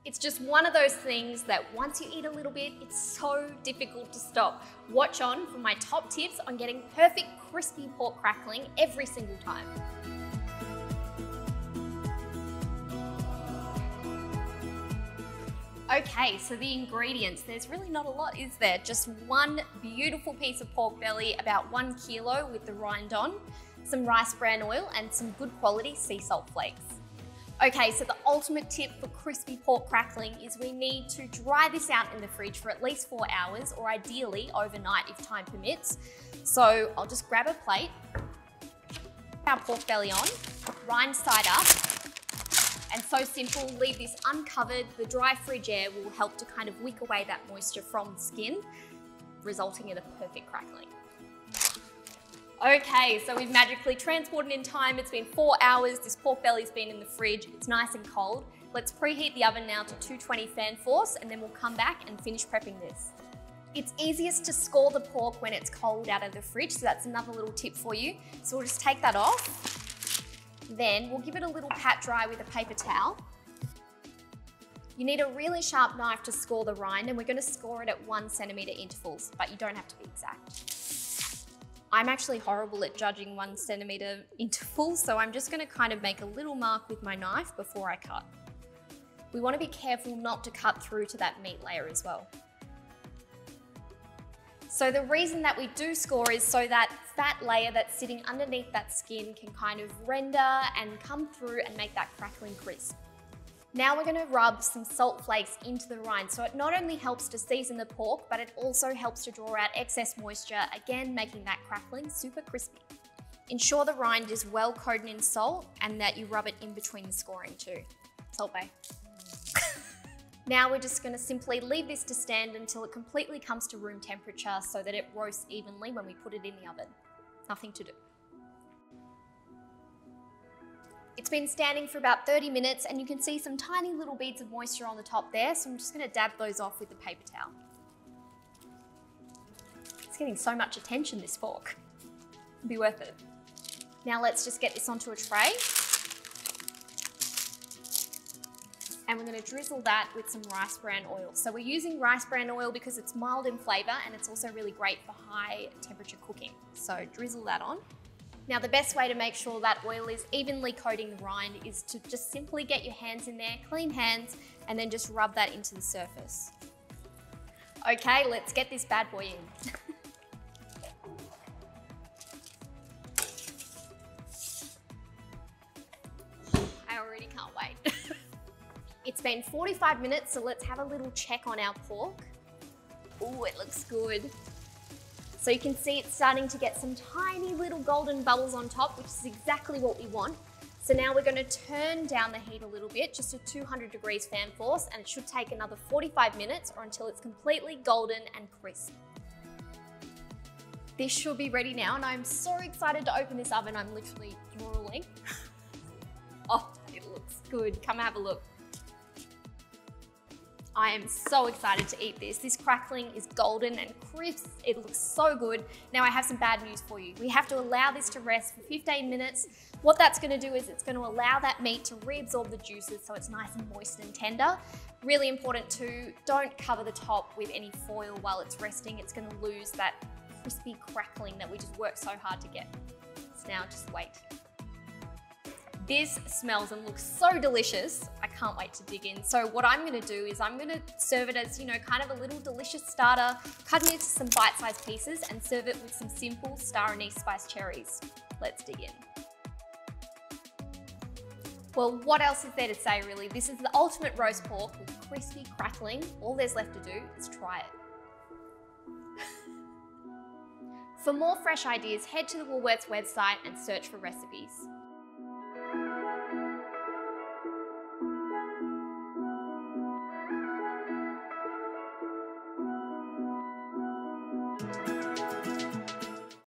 It's just one of those things that once you eat a little bit, it's so difficult to stop. Watch on for my top tips on getting perfect crispy pork crackling every single time. Okay, so the ingredients, there's really not a lot, is there? Just one beautiful piece of pork belly, about 1 kilo with the rind on, some rice bran oil and some good quality sea salt flakes. Okay, so the ultimate tip for crispy pork crackling is we need to dry this out in the fridge for at least 4 hours, or ideally overnight if time permits. So I'll just grab a plate, our pork belly on, rind side up, and so simple, leave this uncovered. The dry fridge air will help to kind of wick away that moisture from the skin, resulting in a perfect crackling. Okay, so we've magically transported in time. It's been 4 hours. This pork belly's been in the fridge. It's nice and cold. Let's preheat the oven now to 220 fan force, and then we'll come back and finish prepping this. It's easiest to score the pork when it's cold out of the fridge, so that's another little tip for you. So we'll just take that off. Then we'll give it a little pat dry with a paper towel. You need a really sharp knife to score the rind, and we're going to score it at 1 centimetre intervals, but you don't have to be exact. I'm actually horrible at judging 1 centimetre intervals, so I'm just going to kind of make a little mark with my knife before I cut. We want to be careful not to cut through to that meat layer as well. So the reason that we do score is so that fat layer that's sitting underneath that skin can kind of render and come through and make that crackling crisp. Now we're going to rub some salt flakes into the rind, so it not only helps to season the pork, but it also helps to draw out excess moisture, again making that crackling super crispy. Ensure the rind is well coated in salt and that you rub it in between the scoring too. Salt Bae. Now we're just going to simply leave this to stand until it completely comes to room temperature so that it roasts evenly when we put it in the oven. Nothing to do. It's been standing for about 30 minutes and you can see some tiny little beads of moisture on the top there, so I'm just going to dab those off with the paper towel. It's getting so much attention, this fork. It'll be worth it. Now let's just get this onto a tray. And we're going to drizzle that with some rice bran oil. So we're using rice bran oil because it's mild in flavour and it's also really great for high temperature cooking. So drizzle that on. Now the best way to make sure that oil is evenly coating the rind is to just simply get your hands in there, clean hands, and then just rub that into the surface. Okay, let's get this bad boy in. I already can't wait. It's been 45 minutes, so let's have a little check on our pork. Ooh, it looks good. So you can see it's starting to get some tiny little golden bubbles on top, which is exactly what we want. So now we're going to turn down the heat a little bit, just to 200 degrees fan force, and it should take another 45 minutes or until it's completely golden and crisp. This should be ready now, and I'm so excited to open this oven. I'm literally drooling. Oh, it looks good. Come have a look. I am so excited to eat this. This crackling is golden and crisp. It looks so good. Now I have some bad news for you. We have to allow this to rest for 15 minutes. What that's going to do is it's going to allow that meat to reabsorb the juices so it's nice and moist and tender. Really important too, don't cover the top with any foil while it's resting. It's going to lose that crispy crackling that we just worked so hard to get. So now just wait. This smells and looks so delicious. I can't wait to dig in. So what I'm going to do is I'm going to serve it as, kind of a little delicious starter, cut it into some bite-sized pieces and serve it with some simple star anise spice cherries. Let's dig in. Well, what else is there to say really? This is the ultimate roast pork with crispy crackling. All there's left to do is try it. For more fresh ideas, head to the Woolworths website and search for recipes.